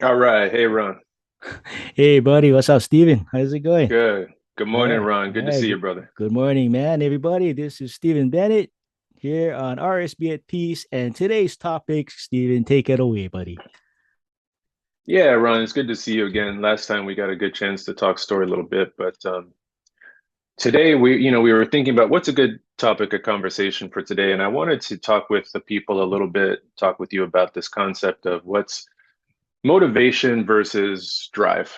All right. Hey, Ron. Hey, buddy, what's up, Steven? How's it going? Good. Good morning, Hey, Ron. Good to hey, see you, good, brother. good morning, man. Everybody, this is Stephen Bennett here on RSB at Peace, and today's topic, Steven, take it away, buddy. Yeah, Ron, it's good to see you again. Last time we got a good chance to talk story a little bit, but today we were thinking about what's a good topic of conversation for today, and I wanted to talk with the people a little bit, talk with you about this concept of what's motivation versus drive.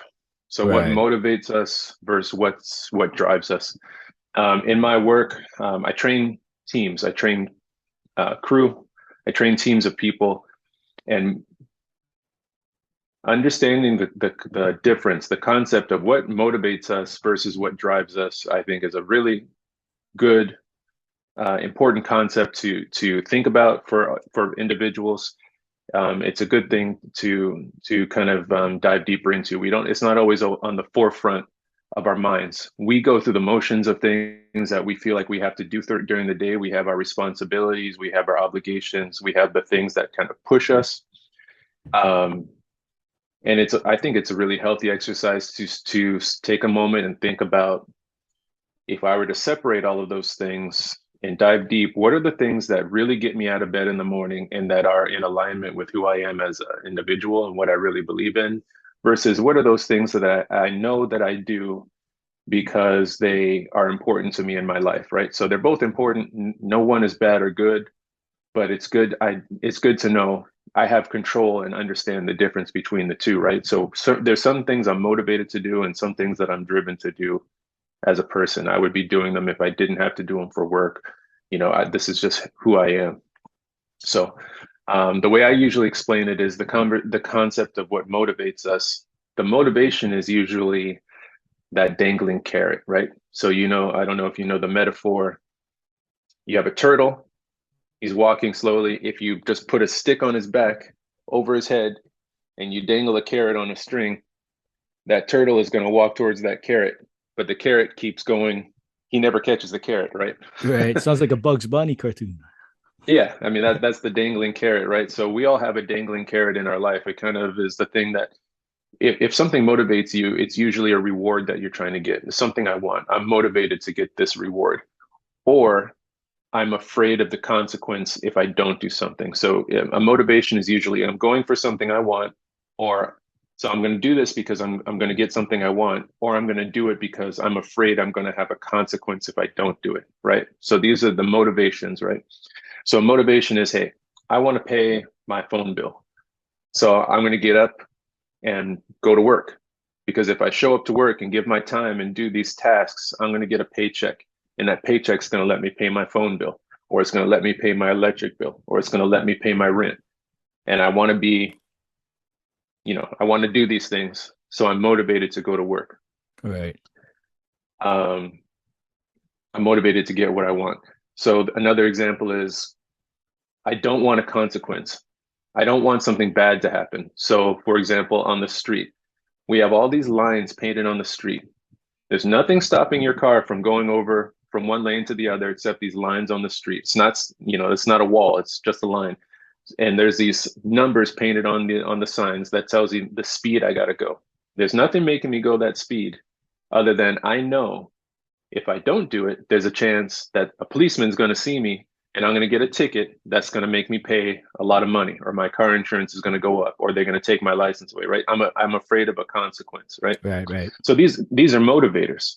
So what Right. motivates us versus what drives us. In my work, I train teams. I train crew. I train teams of people, and understanding the difference, the concept of what motivates us versus what drives us, I think is a really good, important concept to think about for individuals. It's a good thing to kind of dive deeper into. We don't. It's not always on the forefront of our minds. We go through the motions of things that we feel like we have to do during the day. We have our responsibilities, we have our obligations, we have the things that kind of push us. Um, and I think it's a really healthy exercise to take a moment and think about, if I were to separate all of those things and dive deep, what are the things that really get me out of bed in the morning and that are in alignment with who I am as an individual and what I really believe in, versus what are those things that I know that I do because they are important to me in my life, right? So they're both important. No one is bad or good, but it's good to know I have control and understand the difference between the two, right? So there's some things I'm motivated to do and some things that I'm driven to do as a person. I would be doing them if I didn't have to do them for work. This is just who I am. So the way I usually explain it is the concept of what motivates us. The motivation is usually that dangling carrot, right? So I don't know if you know the metaphor. You have a turtle. He's walking slowly. If you just put a stick on his back over his head and you dangle a carrot on a string, that turtle is going to walk towards that carrot, but the carrot keeps going. He never catches the carrot, right? Right. Sounds like a Bugs Bunny cartoon. Yeah, I mean that's the dangling carrot, right? So we all have a dangling carrot in our life. It kind of is the thing that if something motivates you, it's usually a reward that you're trying to get. It's something I want. I'm motivated to get this reward. Or I'm afraid of the consequence if I don't do something. So yeah, a motivation is usually I'm going for something I want, or so I'm going to do this because I'm going to get something I want, or I'm going to do it because I'm afraid I'm going to have a consequence if I don't do it, right? So these are the motivations, right? So motivation is, hey, I want to pay my phone bill. So I'm going to get up and go to work because if I show up to work and give my time and do these tasks, I'm going to get a paycheck. And that paycheck's going to let me pay my phone bill, or it's going to let me pay my electric bill, or it's going to let me pay my rent. And I want to be, I want to do these things. So I'm motivated to go to work. Right. Um, I'm motivated to get what I want. So another example is I don't want a consequence. I don't want something bad to happen. So, for example, on the street, we have all these lines painted on the street. There's nothing stopping your car from going over from one lane to the other except these lines on the street. It's not a wall, it's just a line. And there's these numbers painted on the signs that tells you the speed I got to go. There's nothing making me go that speed other than I know if I don't do it, there's a chance that a policeman's going to see me and I'm going to get a ticket that's going to make me pay a lot of money, or my car insurance is going to go up, or they're going to take my license away, right? I'm afraid of a consequence, right? Right. Right. So these are motivators.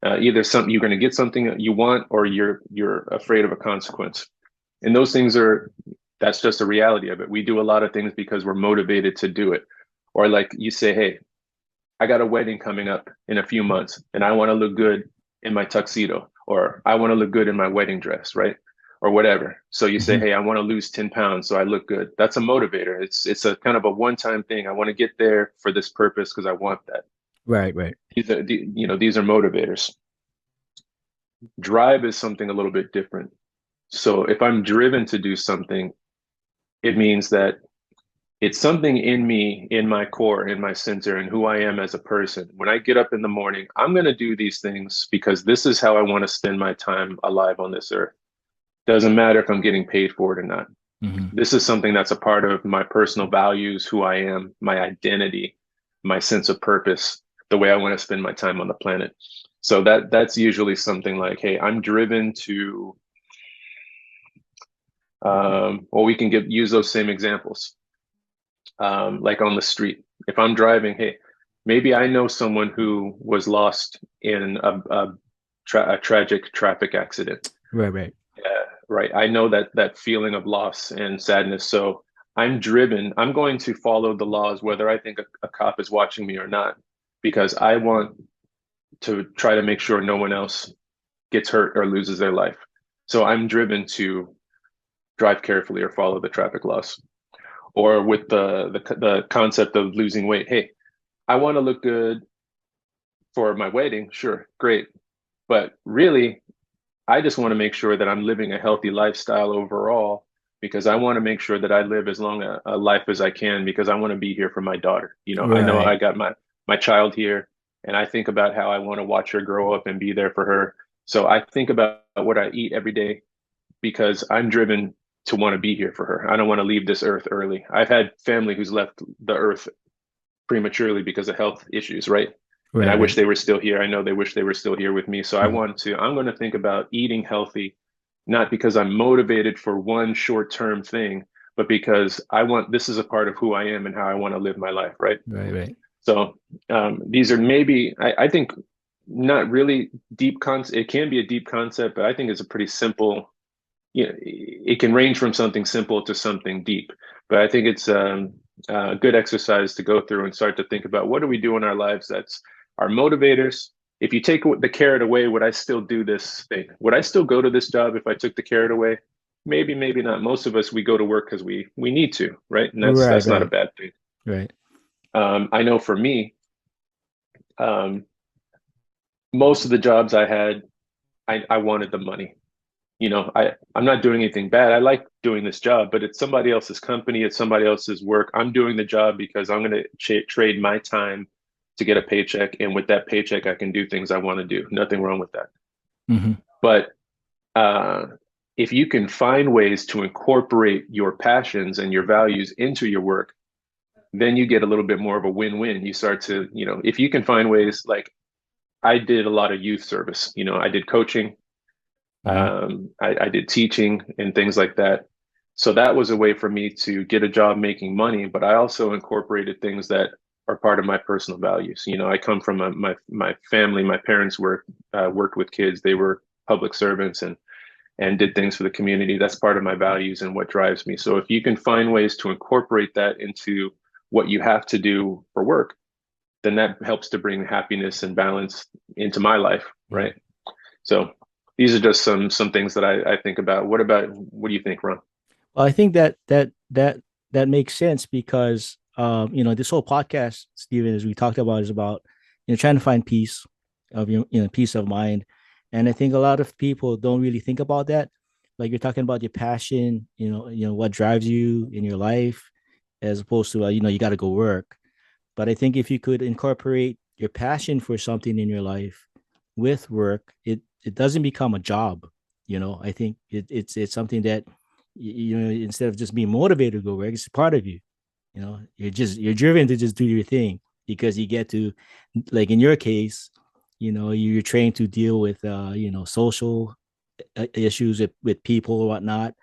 Either something you're going to get something you want, or you're afraid of a consequence. And those things are that's just a reality of it. We do a lot of things because we're motivated to do it. Or like you say, hey, I got a wedding coming up in a few months and I want to look good in my tuxedo, or I want to look good in my wedding dress, right? Or whatever. So you say, Mhm. hey, I want to lose 10 pounds so I look good. That's a motivator. It's a kind of a one-time thing. I want to get there for this purpose because I want that. Right. Right. These are motivators. Drive is something a little bit different. So if I'm driven to do something, it means that it's something in me, in my core, in my center, and who I am as a person. When I get up in the morning, I'm going to do these things because this is how I want to spend my time alive on this earth. Doesn't matter if I'm getting paid for it or not. Hmm. This is something that's a part of my personal values, who I am, my identity, my sense of purpose, the way I want to spend my time on the planet. So that's usually something like, hey, I'm driven to, well, we can use those same examples, like on the street. If I'm driving, hey, maybe I know someone who was lost in a tragic traffic accident. Right, right. Yeah, right. I know that feeling of loss and sadness. So I'm driven. I'm going to follow the laws, whether I think a cop is watching me or not, because I want to try to make sure no one else gets hurt or loses their life. So I'm driven to drive carefully or follow the traffic laws. Or with the concept of losing weight. Hey, I want to look good for my wedding. Sure, great. But really, I just want to make sure that I'm living a healthy lifestyle overall because I want to make sure that I live as long a life as I can because I want to be here for my daughter. I know I Right. got my child here and I think about how I want to watch her grow up and be there for her. So I think about what I eat every day because I'm driven to want to be here for her. I don't want to leave this earth early. I've had family who's left the earth prematurely because of health issues, right? And Right, I wish right. they were still here. I know they wish they were still here with me. So I'm going to think about eating healthy, not because I'm motivated for one short-term thing, but because this is a part of who I am and how I want to live my life, right? Right, right. So these are maybe, I think, not really deep concept. It can be a deep concept, but I think it's a pretty simple, it can range from something simple to something deep. But I think it's a good exercise to go through and start to think about what do we do in our lives that's our motivators. If you take the carrot away, would I still do this thing? Would I still go to this job if I took the carrot away? Maybe, maybe not. Most of us, we go to work because we need to, right? And Right, that's not a right. bad thing. Right. I know for me, um, most of the jobs I had, I wanted the money. I'm not doing anything bad. I like doing this job, but it's somebody else's company, it's somebody else's work. I'm doing the job because I'm going to trade my time to get a paycheck, and with that paycheck, I can do things I want to do. Nothing wrong with that. Hmm. But uh, if you can find ways to incorporate your passions and your values into your work, then you get a little bit more of a win-win. You start to, if you can find ways, like I did a lot of youth service. I did coaching. Hmm. I did teaching and things like that. So that was a way for me to get a job making money, but I also incorporated things that are part of my personal values. I come from my family. My parents worked with kids. They were public servants and did things for the community. That's part of my values and what drives me. So if you can find ways to incorporate that into what you have to do for work, then that helps to bring happiness and balance into my life, Yeah. right? So these are just some things that I think about. What do you think, Ron? Well, I think that makes sense because this whole podcast, Stephen, as we talked about, is about trying to find peace of peace of mind, and I think a lot of people don't really think about that. Like you're talking about your passion, what drives you in your life, as opposed to you got to go work. But I think if you could incorporate your passion for something in your life with work, it doesn't become a job. I think it's something that instead of just being motivated to go work, it's part of you. You're driven to just do your thing because you get to, like in your case, you're trained to deal with social issues with people or whatnot.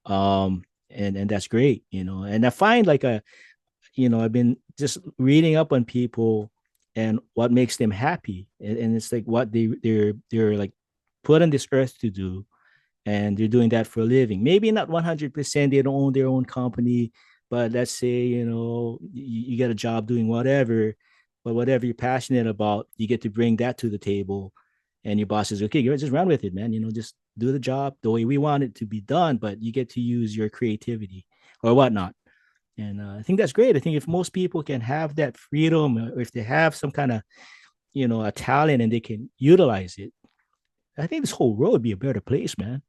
And that's great. And I find like I've been just reading up on people and what makes them happy, and it's like what they're like put on this earth to do, and they're doing that for a living. Maybe not 100%. They don't own their own company, but let's say you get a job doing whatever, but whatever you're passionate about, you get to bring that to the table, and your boss says, "Okay, you just run with it, man. Just do the job the way we want it to be done, but you get to use your creativity or whatnot." And I think that's great. I think if most people can have that freedom, or if they have some kind of, a talent and they can utilize it, I think this whole world would be a better place, man.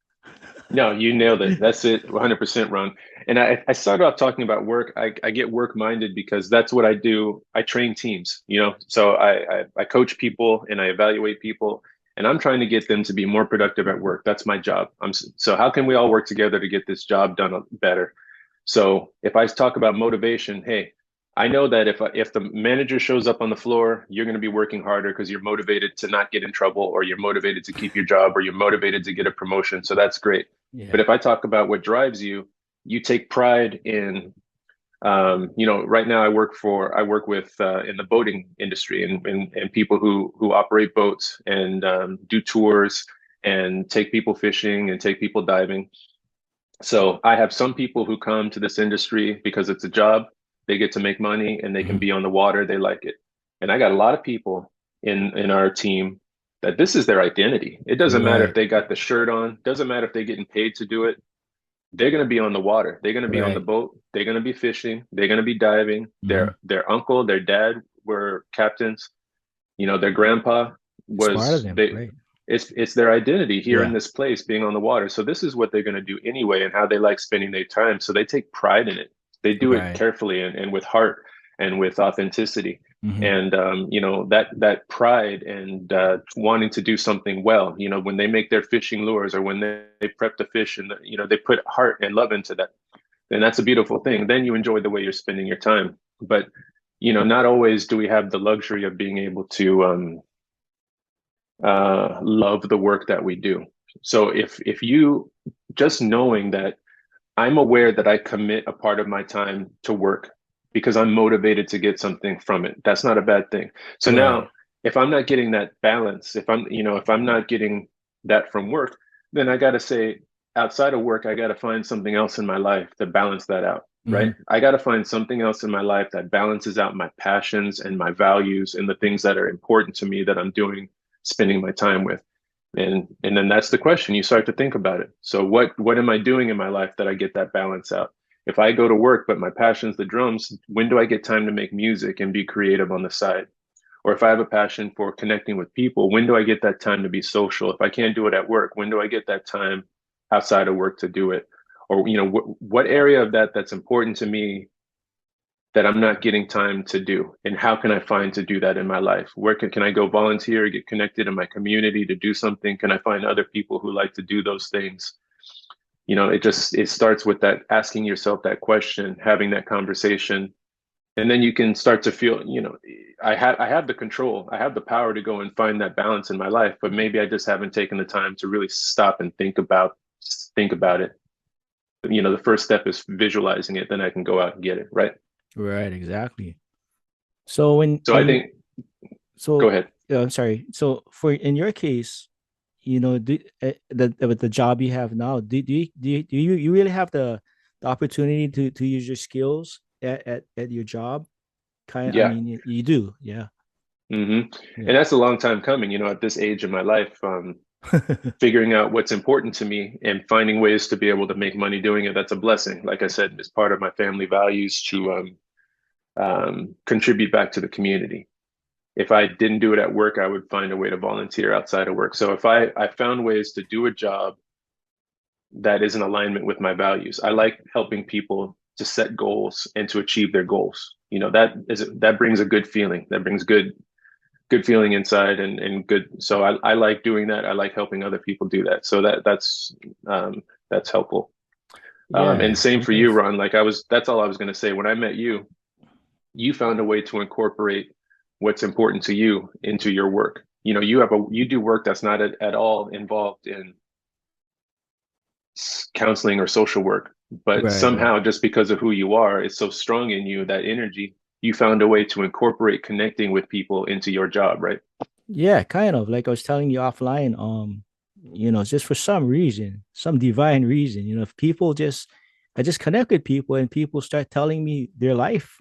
No, you nailed it. That's it, 100%, Ron. And I started off talking about work. I get work minded because that's what I do. I train teams, so I coach people and I evaluate people. and I'm trying to get them to be more productive at work. That's my job. So how can we all work together to get this job done better? So if I talk about motivation, hey, I know that if the manager shows up on the floor, you're going to be working harder because you're motivated to not get in trouble, or you're motivated to keep your job, or you're motivated to get a promotion. So that's great. But Yeah. if I talk about what drives you, you take pride in, right now I work with in the boating industry, and people who operate boats and do tours and take people fishing and take people diving. So I have some people who come to this industry because it's a job, they get to make money and they can Mhm. be on the water, they like it. And I got a lot of people in our team that this is their identity. It doesn't matter if Right. they got the shirt on, doesn't matter if they're getting paid to do it. They're going to be on the water. They're going to be on the Right. boat. They're going to be fishing. They're going to be diving. Mhm. Their uncle, their dad were captains. Their grandpa Smart of was them, they right? it's their identity here in Yeah. this place, being on the water. So this is what they're going to do anyway, and how they like spending their time. So they take pride in it. They do it Right. carefully and with heart and with authenticity. Mhm. And that pride and wanting to do something well. When they make their fishing lures, or when they prep the fish, and they put heart and love into that. And that's a beautiful thing. Then you enjoy the way you're spending your time. But not always do we have the luxury of being able to love the work that we do. So if you just knowing that I'm aware that I commit a part of my time to work because I'm motivated to get something from it, that's not a bad thing. So Right. now, if I'm not getting that balance, if I'm not getting that from work, then I got to say, outside of work, I got to find something else in my life to balance that out, right? Mhm. I got to find something else in my life that balances out my passions and my values and the things that are important to me that I'm doing, spending my time with. And then that's the question. You start to think about it. So what am I doing in my life that I get that balance out? If I go to work, but my passion's the drums, when do I get time to make music and be creative on the side? Or if I have a passion for connecting with people, when do I get that time to be social? If I can't do it at work, when do I get that time outside of work to do it? Or what area of that's important to me that I'm not getting time to do? And how can I find to do that in my life? Where can I go volunteer, get connected in my community to do something? Can I find other people who like to do those things? It starts with that, asking yourself that question, having that conversation, and then you can start to feel, I have the control, I have the power to go and find that balance in my life, but maybe I just haven't taken the time to really stop and think about it. The first step is visualizing it, then I can go out and get it, right? Right. Exactly. So So I think, go so ahead. I'm sorry. So for in your case, with the job you have now, do you really have the opportunity to use your skills at your job? I Yeah. mean, you do, yeah, hmm yeah. And that's a long time coming, at this age of my life, figuring out what's important to me and finding ways to be able to make money doing it. That's a blessing. Like I said, it's part of my family values to contribute back to the community. If I didn't do it at work, I would find a way to volunteer outside of work. So if I found ways to do a job that is in alignment with my values, I like helping people to set goals and to achieve their goals. That brings a good feeling. That brings good feeling inside, and good. So I like doing that. I like helping other people do that. So that's helpful. And Yeah, same for you, sometimes. Ron. That's all I was going to say. When I met you, you found a way to incorporate what's important to you into your work. You do work that's not at all involved in counseling or social work, but Right, right. somehow, just because of who you are, it's so strong in you, that energy, you found a way to incorporate connecting with people into your job, right? Yeah, kind of like I was telling you offline. Just for some reason, some divine reason, if people just, I just connect with people and people start telling me their life,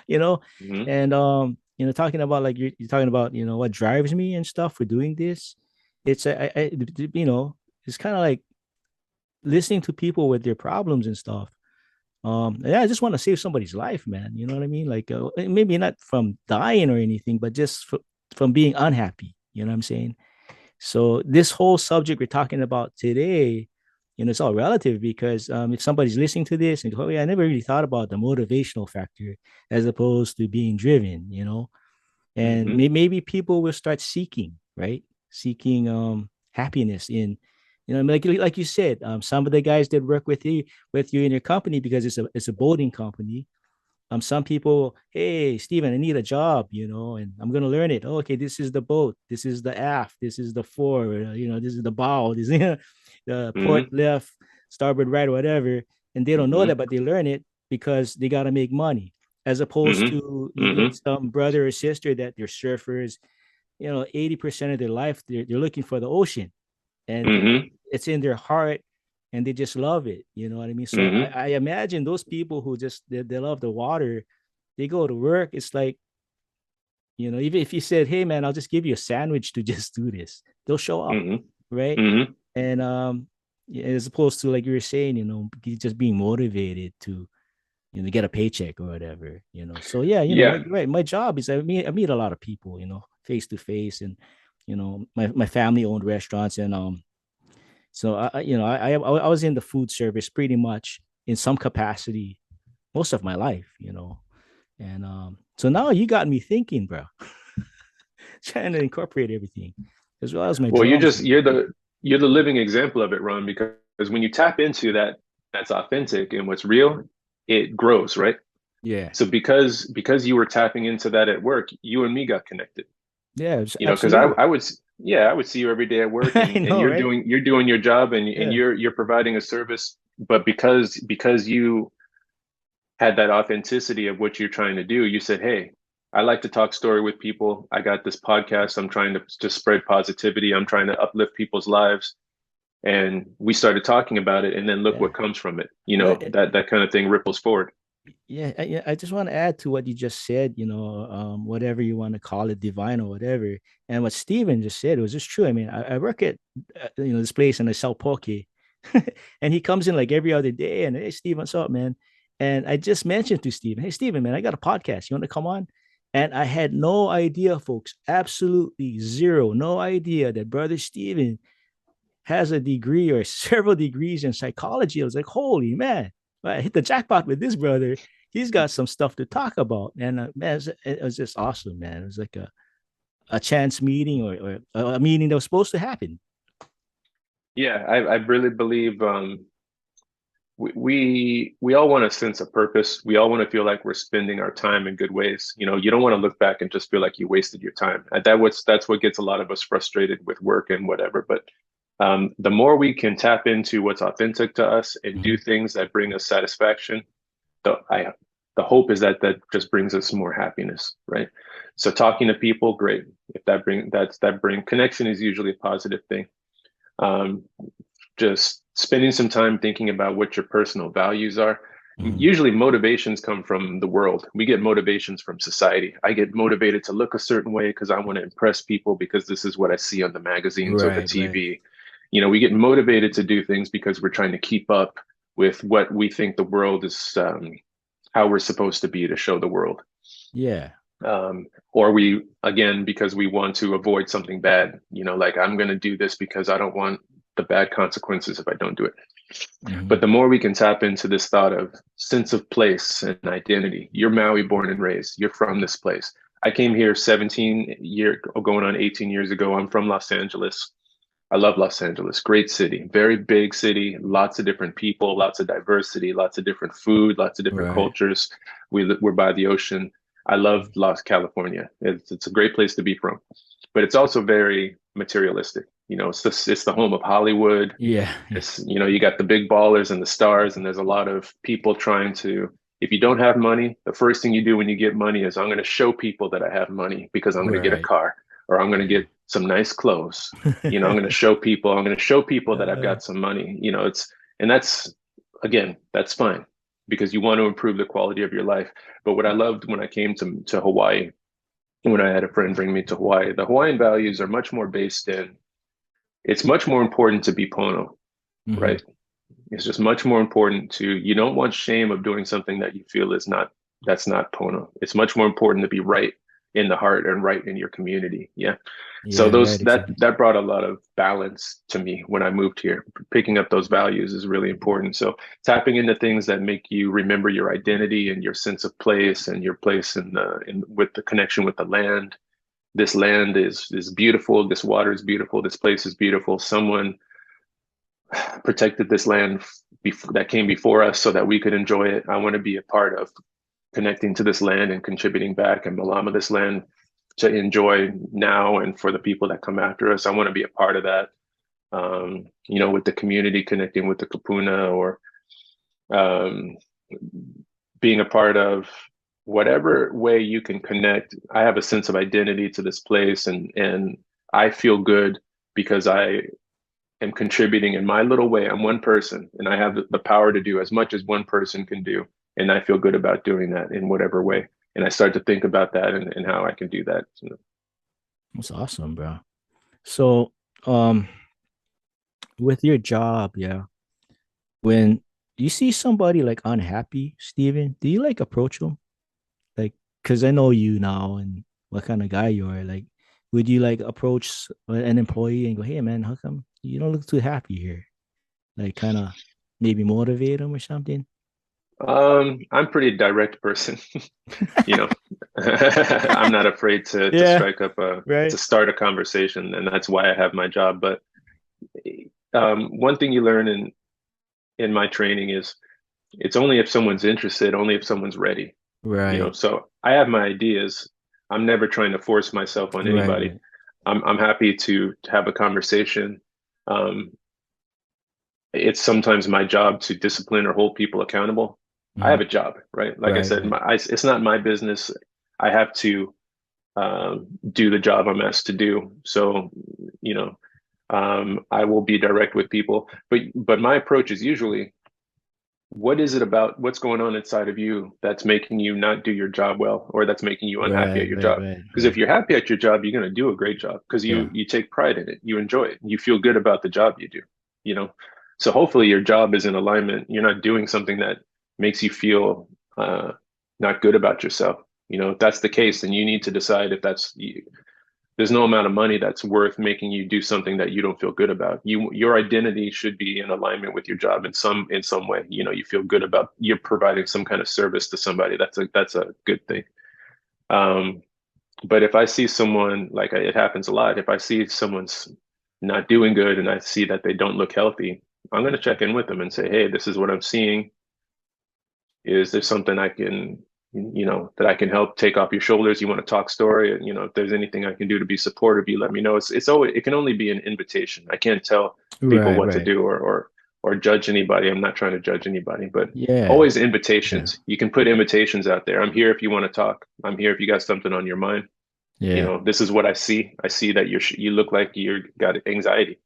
you know, hmm and talking about like you're talking about, what drives me and stuff for doing this. It's it's kind of like listening to people with their problems and stuff. Yeah, I just want to save somebody's life, man. You know what I mean? Like maybe not from dying or anything, but just from being unhappy. You know what I'm saying? So this whole subject we're talking about today, it's all relative because if somebody's listening to this and go, oh, yeah, I never really thought about the motivational factor as opposed to being driven, and hmm maybe people will start seeking, right? seeking happiness in, like you said, some of the guys that work with you in your company, because it's a boating company. Some people, hey, Stephen, I need a job, and I'm gonna learn it. Oh, okay, this is the boat, this is the aft, this is the fore, this is the bow, this is the port Mm-hmm. left, starboard right, or whatever. And they don't know that, Mm-hmm. but they learn it because they gotta make money. As opposed Mm-hmm. to Mm-hmm. some brother or sister that they're surfers, 80% of their life they're looking for the ocean, and Mm-hmm. it's in their heart, and they just love it. You know what I mean? So I, Mm-hmm. I imagine those people who just they love the water, they go to work. It's like, even if you said, "Hey, man, I'll just give you a sandwich to just do this," they'll show up, Mm-hmm. right? Mm-hmm. And yeah, as opposed to, like you were saying, just being motivated to get a paycheck or whatever. So yeah, Yeah. right. My job is I meet a lot of people, face to face, and my family owned restaurants, and so I was in the food service pretty much in some capacity most of my life, and so now you got me thinking, bro, trying to incorporate everything as well as my Well, drums. you're the living example of it, Ron, because when you tap into that's authentic and what's real, it grows, right? Yeah, So because you were tapping into that at work, you and me got connected. yeah, Because I, absolutely. I would yeah, I would see you every day at work, I and know, right? you're doing your job, and Yeah, you're providing a service, but because you had that authenticity of what you're trying to do, you said, "Hey, I like to talk story with people. I got this podcast. I'm trying to just spread positivity. I'm trying to uplift people's lives." And we started talking about it, and then look yeah. what comes from it. Right. That kind of thing ripples forward. Yeah, I just want to add to what you just said, whatever you want to call it, divine or whatever. And what Steven just said was just true. I mean, I work at this place and I sell poke, and he comes in like every other day, and hey, Steven, what's up, man? And I just mentioned to Steven, hey, Steven, man, I got a podcast. You want to come on? And I had no idea, folks, absolutely zero, no idea that brother Steven has a degree or several degrees in psychology. I was like, holy man, I hit the jackpot with this brother. He's got some stuff to talk about. And man, it was just awesome, man. It was like a chance meeting, or a meeting that was supposed to happen. Yeah, I really believe we all want a sense of purpose. We all want to feel like we're spending our time in good ways. You don't want to look back and just feel like you wasted your time. And that's what gets a lot of us frustrated with work and whatever. But the more we can tap into what's authentic to us and do Mhm. things that bring us satisfaction, the I the hope is that that just brings us more happiness, right? So talking to people, great. If that bring connection is usually a positive thing. Um, just spending some time thinking about what your personal values are. Mhm. Usually motivations come from the world. We get motivations from society. I get motivated to look a certain way because I want to impress people because this is what I see on the magazines or the Right, right. TV. We get motivated to do things because we're trying to keep up with what we think the world is, how we're supposed to be to show the world. Yeah. Or we, again, because we want to avoid something bad, like I'm going to do this because I don't want the bad consequences if I don't do it. But Mhm. the more we can tap into this thought of sense of place and identity, you're Maui born and raised, you're from this place. I came here going on 18 years ago. I'm from Los Angeles. I love Los Angeles. Great city, very big city, lots of different people, lots of diversity, lots of different food, lots of different Right. cultures. We're by the ocean. I love Los California. It's a great place to be from, but it's also very materialistic. It's the home of Hollywood. Yeah. Yeah. You got the big ballers and the stars, and there's a lot of people trying to. If you don't have money, the first thing you do when you get money is I'm going to show people that I have money because I'm going to get a Right. car or I'm going to Yeah. get some nice clothes. I'm going to show people that I've uh, got some money. And that's, again, that's fine because you want to improve the quality of your life. But what I loved when I came to Hawaii, when I had a friend bring me to Hawaii, the Hawaiian values are much more based in, it's much more important to be pono, mhm. right? It's just much more important you don't want shame of doing something that you feel that's not Pono. It's much more important to be right in the heart and right in your community. Yeah. So Yeah. Right. Exactly. that brought a lot of balance to me when I moved here. Picking up those values is really important. So tapping into things that make you remember your identity and your sense of place and your place in with the connection with the land. this land is beautiful, this water is beautiful, this place is beautiful. Someone protected this land that came before us so that we could enjoy it. I want to be a part of connecting to this land and contributing back and Malama this land to enjoy now and for the people that come after us. I want to be a part of that. With the community, connecting with the Kapuna, or um, being a part of whatever way you can connect. I have a sense of identity to this place, and I feel good because I am contributing in my little way. I'm one person, and I have the power to do as much as one person can do, and I feel good about doing that in whatever way. And I start to think about that and how I can do that. That's awesome, bro. So, with your job, yeah, when you see somebody like unhappy, Steven, do you like approach them? Like, because I know you now and what kind of guy you are. Like, would you like approach an employee and go, "Hey, man, how come you don't look too happy here?" Like, kind of maybe motivate them or something. I'm a pretty direct person. you know, I'm not afraid to Yeah, strike up to right, start a conversation, and that's why I have my job. But one thing you learn in my training is it's only if someone's interested, only if someone's ready. right, So I have my ideas. I'm never trying to force myself on right, anybody. right, I'm happy to have a conversation. Um, it's sometimes my job to discipline or hold people accountable. I have mhm, a job, right? Like I right, said, right, it's not my business. I have to do the job I'm asked to do. So, you know, I will be direct with people, but my approach is usually, what is it about what's going on inside of you that's making you not do your job well, or that's making you unhappy at right, your right, job? right, Because if right. you're happy at your job, you're going to do a great job because Yeah, you take pride in it, you enjoy it, you feel good about the job you do. You know, so hopefully your job is in alignment. You're not doing something that makes you feel not good about yourself. If that's the case, then you need to decide if there's no amount of money that's worth making you do something that you don't feel good about. Your identity should be in alignment with your job in some way. You feel good about you're providing some kind of service to somebody. That's a good thing. Um, but if I see someone, like it happens a lot, if I see someone's not doing good and I see that they don't look healthy, I'm going to check in with them and say, hey, this is what I'm seeing. Is there something I can, that I can help take off your shoulders? You want to talk story? And, if there's anything I can do to be supportive, you let me know. It's always, it can only be an invitation. I can't tell people right, what to right. do or judge anybody. I'm not trying to judge anybody, but Yeah, always yeah, invitations. You can put invitations out there. I'm here if you want to talk. I'm here if you got something on your mind. yeah, This is what I see. I see that you look like you got anxiety.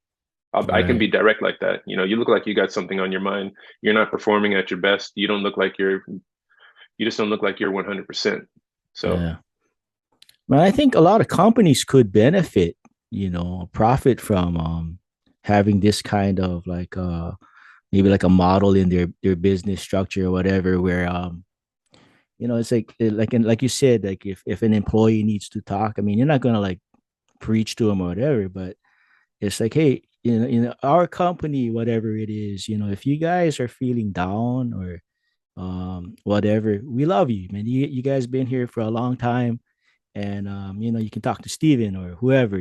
I can be right. direct like that. You look like you got something on your mind. You're not performing at your best. You just don't look like you're 100%. So, Yeah. But I think a lot of companies could benefit, profit from having this kind of like maybe like a model in their business structure or whatever where it's like you said, like if an employee needs to talk, I mean, you're not gonna like preach to them or whatever, but it's like, hey, our company, whatever it is, if you guys are feeling down or whatever, we love you, man. You guys been here for a long time, and you can talk to Steven or whoever,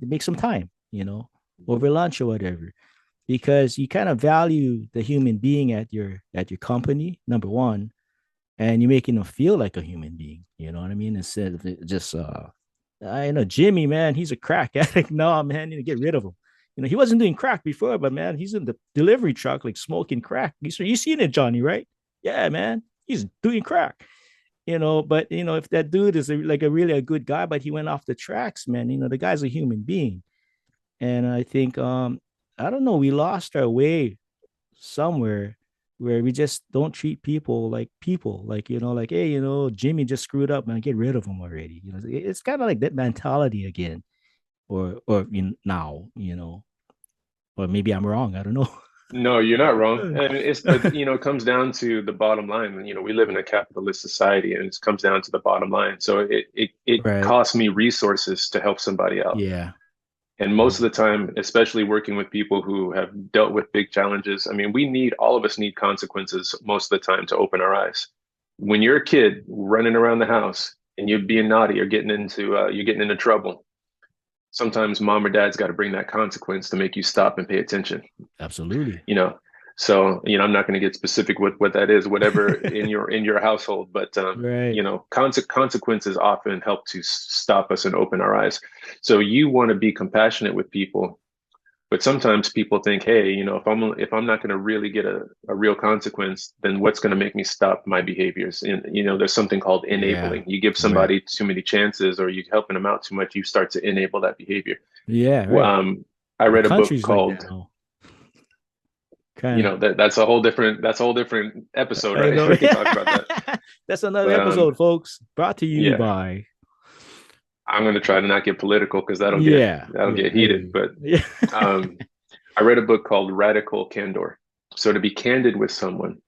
make some time, over lunch or whatever, because you kind of value the human being at your company, number one, and you're making them feel like a human being. You know what I mean? Instead of just I know Jimmy, man, he's a crack addict. No, man, you need to get rid of him. He wasn't doing crack before, but man, he's in the delivery truck like smoking crack. You seen it, Johnny, right? Yeah, man, he's doing crack. But if that dude is like a really a good guy, but he went off the tracks, man, the guy's a human being. And I think I don't know, we lost our way somewhere where we just don't treat people like, like, hey, Jimmy just screwed up, man, get rid of him already. It's kind of like that mentality again, or now, or maybe I'm wrong, I don't know. no, you're not wrong. And it comes down to the bottom line. And, we live in a capitalist society, and it comes down to the bottom line. So it Right. costs me resources to help somebody out. Yeah. And most of the time, especially working with people who have dealt with big challenges, I mean, all of us need consequences most of the time to open our eyes. When you're a kid running around the house, and you're being naughty or you're getting into trouble. Sometimes mom or dad's got to bring that consequence to make you stop and pay attention. Absolutely. You know, so I'm not going to get specific with what that is, whatever in your household, but Right. consequences often help to stop us and open our eyes. So you want to be compassionate with people, but sometimes people think, hey, if I'm not going to really get a real consequence, then what's going to make me stop my behaviors? And there's something called Yeah. enabling. You give Right. somebody too many chances, or you helping them out too much, you start to enable that behavior. Yeah. Well, Right. I The read a book country's like that called, now. Kind of. that's a whole different episode, I right? know. We can talk about that. That's another But episode, folks. Brought to you yeah, by. I'm going to try to not get political because that'll get Yeah. that'll Yeah. get I hear heated. you. But Yeah. um, I read a book called Radical Candor. So to be candid with someone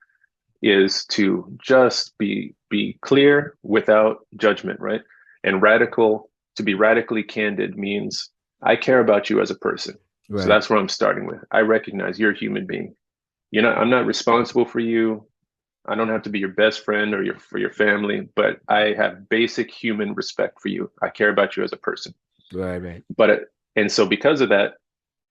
is to just be clear without judgment, right? And to be radically candid means I care about you as a person. So Right. that's where I'm starting with. I recognize you're a human being. I'm not responsible for you. I don't have to be your best friend or for your family, but I have basic human respect for you. I care about you as a person. Right. Right. And so because of that,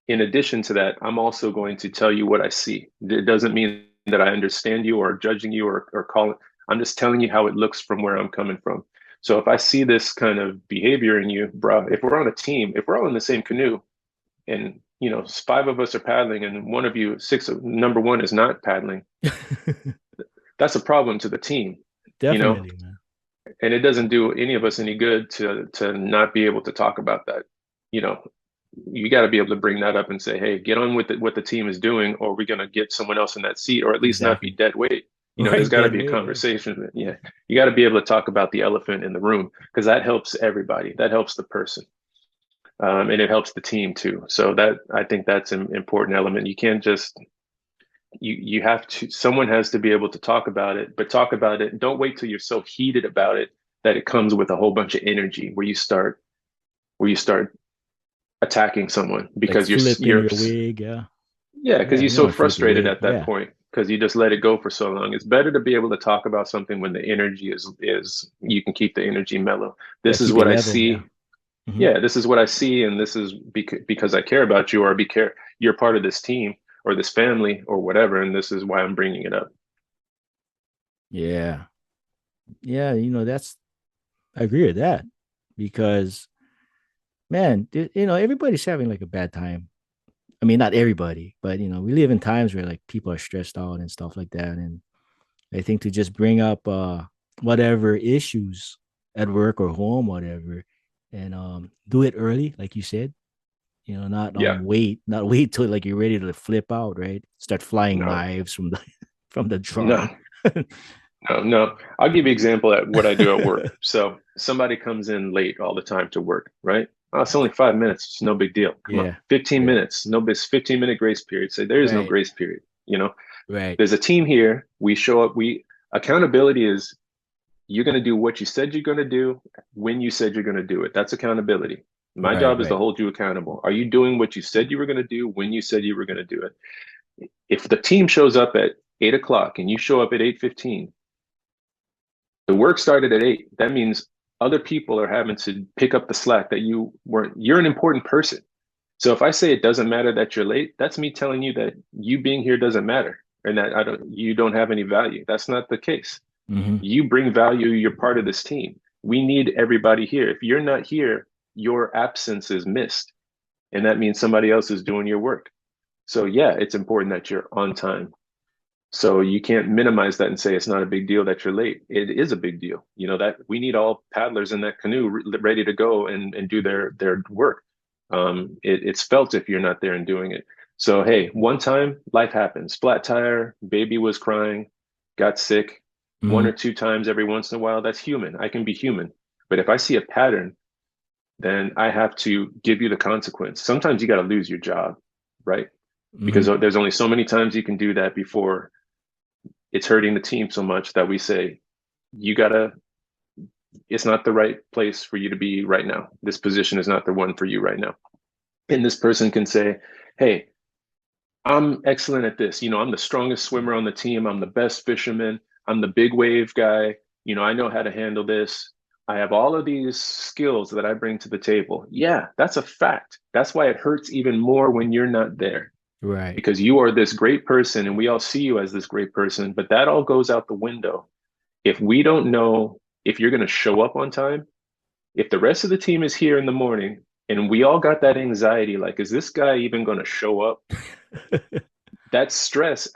in addition to that, I'm also going to tell you what I see. It doesn't mean that I understand you or judging you or calling. I'm just telling you how it looks from where I'm coming from. So if I see this kind of behavior in you, bro, if we're on a team, if we're all in the same canoe and five of us are paddling and one of you, number one is not paddling, that's a problem to the team, you know, Definitely, man. and it doesn't do any of us any good to not be able to talk about that. You know, you got to be able to bring that up and say, hey, get on with what the team is doing, or we're going to get someone else in that seat, or at least not be Exactly. dead weight. There's Right. got to Dead be a weight. Yeah. conversation. Yeah, you got to be able to talk about the elephant in the room because that helps everybody. That helps the person, and it helps the team too. So that I think that's an important element. You can't just you have to. Someone has to be able to talk about it, but talk about it. Don't wait till you're so heated about it that it comes with a whole bunch of energy where you start attacking someone Like because flipping you're your wig. Yeah. yeah, because Yeah. you're You don't so want to flip your frustrated wig. at that Yeah. point because you just let it go for so long. It's better to be able to talk about something when the energy is you can keep the energy mellow. Yeah. This is Keep it what I level. Yeah. see. Hmm. Yeah, this is what I see, and this is because I care about you, or you're part of this team or this family or whatever, and this is why I'm bringing it up. Yeah. Yeah. I agree with that because, man, everybody's having like a bad time. I mean, not everybody, but we live in times where like people are stressed out and stuff like that. And I think to just bring up whatever issues at work or home, whatever, and do it early, like you said. Not Yeah, not wait till like you're ready to flip out, right? Start flying no, knives from the from the no, drum. no, no. I'll give you an example at what I do at work. So somebody comes in late all the time to work, right? Oh, it's only 5 minutes. It's no big deal. Come on, Yeah. 15 Yeah. minutes. No, this 15-minute grace period. Say there is no Right. grace period. Right. There's a team here. We show up. Accountability is you're going to do what you said you're going to do when you said you're going to do it. That's accountability. My Right. job is to Right. hold you accountable. Are you doing what you said you were going to do when you said you were going to do it? If the team shows up at 8 o'clock and you show up at 8:15, the work started at 8. That means other people are having to pick up the slack that you weren't. You're an important person. So if I say it doesn't matter that you're late, that's me telling you that you being here doesn't matter and that you don't have any value. That's not the case. Mm-hmm. You bring value. You're part of this team. We need everybody here. If you're not here, your absence is missed. And that means somebody else is doing your work. So yeah, it's important that you're on time. So you can't minimize that and say it's not a big deal that you're late. It is a big deal. That we need all paddlers in that canoe ready to go and do their work. It's felt if you're not there and doing it. So hey, one time life happens. Flat tire, baby was crying, got sick. One Mm-hmm. or two times every once in a while, that's human. I can be human. But if I see a pattern, then I have to give you the consequence. Sometimes you got to lose your job, right? Because Mm-hmm. there's only so many times you can do that before it's hurting the team so much that we say, you gotta, it's not the right place for you to be right now. This position is not the one for you right now. And this person can say, hey, I'm excellent at this. I'm the strongest swimmer on the team. I'm the best fisherman. I'm the big wave guy. I know how to handle this. I have all of these skills that I bring to the table. Yeah, that's a fact. That's why it hurts even more when you're not there, Right. because you are this great person and we all see you as this great person, but that all goes out the window if we don't know if you're going to show up on time. If the rest of the team is here in the morning and we all got that anxiety, like, is this guy even going to show up? That stress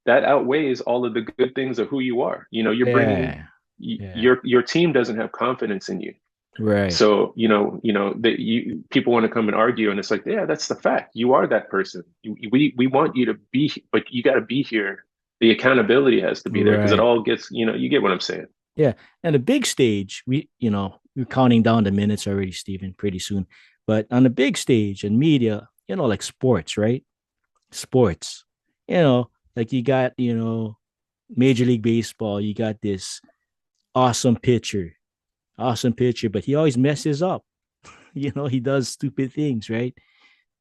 that outweighs all of the good things of who you are. You're bringing Yeah. Yeah. your team doesn't have confidence in you. Right. So, that you people want to come and argue, and it's like, yeah, that's the fact. You are that person. We want you to be, but you got to be here. The accountability has to be there because it Right. all gets, you get what I'm saying. Yeah. And the big stage, we're counting down the minutes already, Stephen, pretty soon. But on the big stage and media, like sports, right? Sports, you know, like you got, Major League Baseball, you got this awesome pitcher, but he always messes up. He does stupid things, right?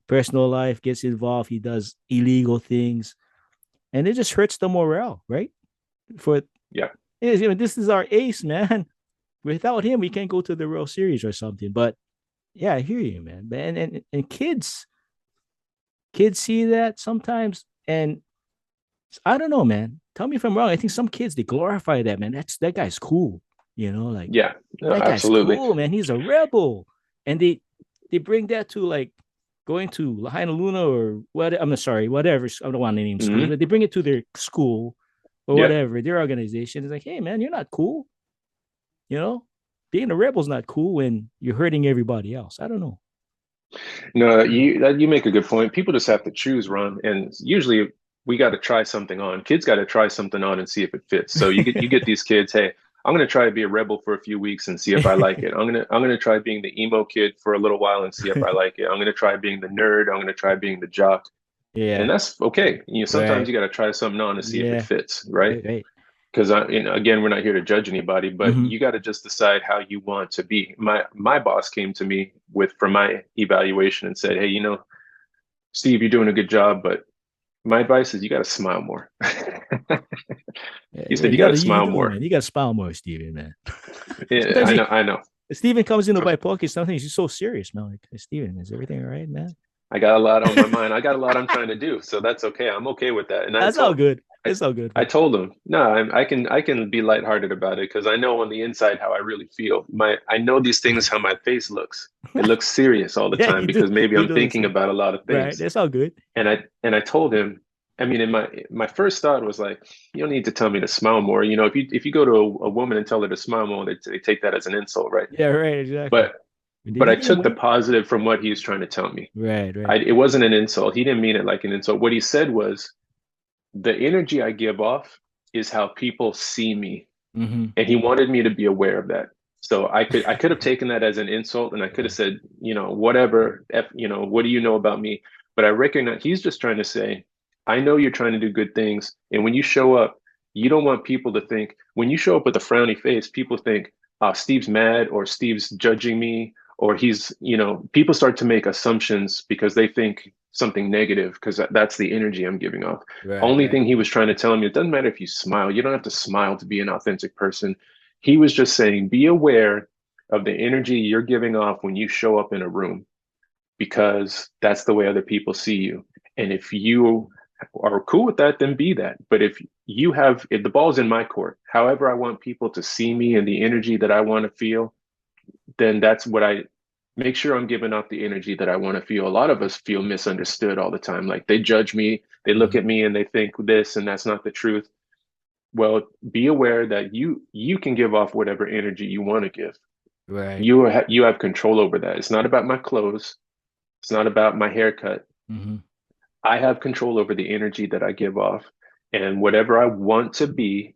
Personal life gets involved. He does illegal things, and it just hurts the morale, right? For Yeah. this is our ace, man. Without him, we can't go to the World Series or something. But yeah, I hear you, man. And kids see that sometimes, and I don't know, man. Tell me if I'm wrong. I think some kids they glorify that, man. That guy's cool. Like Yeah. No, that guy's absolutely. cool, man. He's a rebel, and they bring that to like going to Lahaina Luna or what? I'm sorry, whatever. I don't want to name schools, Hmm. but they bring it to their school or Yeah. whatever their organization. It's like, hey, man, you're not cool. You know, being a rebel's not cool when you're hurting everybody else. I don't know. No, you make a good point. People just have to choose, Ron, and usually we got to try something on. Kids got to try something on and see if it fits. So you get these kids, hey, I'm going to try to be a rebel for a few weeks and see if I like it. I'm going to try being the emo kid for a little while and see if I like it. I'm going to try being the nerd. I'm going to try being the jock. And Yeah. that's okay. Sometimes Right. you got to try something on to see if it Yeah. fits, right? Right. Right. Because again, we're not here to judge anybody, but Mm-hmm. you got to just decide how you want to be. My boss came to me from my evaluation and said, "Hey, Steve, you're doing a good job, but my advice is you got to smile more." Yeah, He yeah, said, "You got to you smile do, more." man. You got to smile more, Steven, man. Yeah, Sometimes I know, I know. Steven comes into my pocket. Sometimes he's so serious, man. Like, hey, Steven, is everything all right, man? I got a lot on my mind. I got a lot I'm trying to do, so that's okay. I'm okay with that. And That's all good. I, It's all good, I man. told him, no, I can be lighthearted about it because I know on the inside how I really feel. I know these things how my face looks. It looks serious all the Yeah, time you do. because maybe You I'm do thinking listen. about a lot of Right. things. That's all good. And I told him, I mean, in my first thought was like, you don't need to tell me to smile more. If you go to a woman and tell her to smile more, they take that as an insult, right? Yeah, right. Exactly. But They but I need the took the money. positive from what he was trying to tell me. Right. Right. It wasn't an insult. He didn't mean it like an insult. What he said was, the energy I give off is how people see me. Mm-hmm. And he wanted me to be aware of that. So I could have taken that as an insult and I could have Yeah. said, whatever, what do you know about me? But I recognize he's just trying to say, I know you're trying to do good things. And when you show up, you don't want people to think, when you show up with a frowny face, people think, oh, Steve's mad or Steve's judging me or people start to make assumptions because they think something negative because that's the energy I'm giving off. Right. Only Right. thing he was trying to tell me, it doesn't matter if you smile. You don't have to smile to be an authentic person. He was just saying, be aware of the energy you're giving off when you show up in a room, because that's the way other people see you. And if you are cool with that, then be that. But if the ball's in my court, however I want people to see me and the energy that I want to feel, then that's what I make sure I'm giving off the energy that I want to feel. A lot of us feel misunderstood all the time. Like they judge me, they look at Mm-hmm. me and they think this and that's not the truth. Well, be aware that you can give off whatever energy you want to give. Right. You have control over that. It's not about my clothes. It's not about my haircut. Mm-hmm. I have control over the energy that I give off. And whatever I want to be,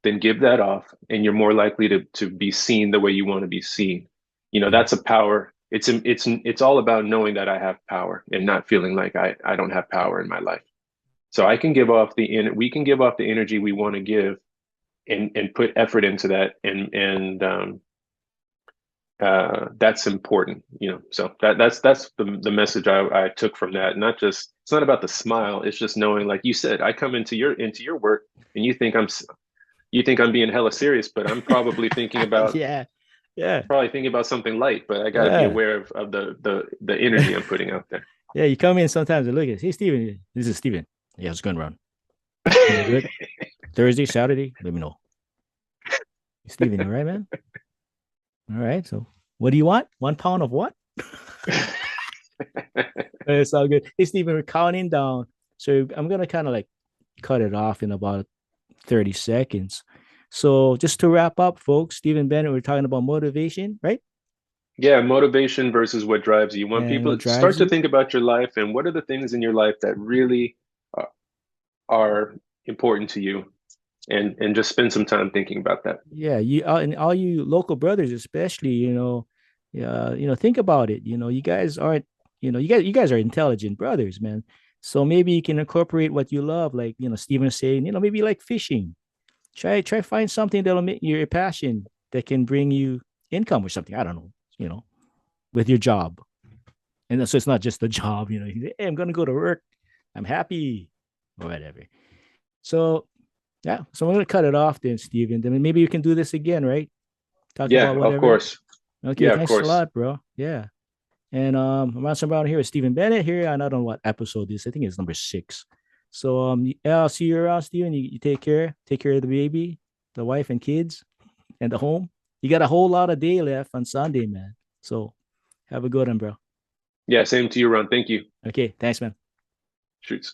then give that off. And you're more likely to be seen the way you want to be seen. Yeah. That's a power. It's all about knowing that I have power and not feeling like I don't have power in my life. So we can give off the energy we want to give and put effort into that and that's important. So that's the message I took from that. Not just, it's not about the smile, it's just knowing, like you said, I come into your work and you think I'm being hella serious, but I'm probably thinking about Yeah. Yeah, Probably thinking about something light, but I got to be yeah, aware of the energy I'm putting out there. yeah. You come in sometimes and look at, hey, Steven, this is Steven. Yeah, it's going around. Everything good? Thursday, Saturday, let me know. Steven, you all right, man? All right. So, what do you want? 1 pound of what? It's all good. Hey, Steven, we're counting down. So I'm gonna kind of like cut it off in about 30 seconds. So just to wrap up, folks, Stephen Bennett, we're talking about motivation, right? Yeah, motivation versus what drives you. When And what people drives start to you. think about your life and what are the things in your life that really uh, are important to you, and just spend some time thinking about that. Yeah, you and all you local brothers, especially, yeah, think about it. You guys aren't, you guys are intelligent brothers, man. So maybe you can incorporate what you love, like Stephen saying, maybe like fishing. Try find something that'll make your passion that can bring you income or something. I don't know, with your job. And so it's not just the job, you say, hey, I'm gonna go to work. I'm happy or whatever. So yeah, so I'm gonna cut it off then, Steven. Then maybe you can do this again, right? Talk Yeah, about of whatever. course. Okay, Yeah, of thanks a course. lot, bro. Yeah. And I'm Ransom Brown here with Stephen Bennett here. I don't know what episode this. I think it's number 6. So yeah, I'll see you around, Steven. You take care. Take care of the baby, the wife and kids, and the home. You got a whole lot of day left on Sunday, man. So have a good one, bro. Yeah, same to you, Ron. Thank you. Okay, thanks, man. Shoots.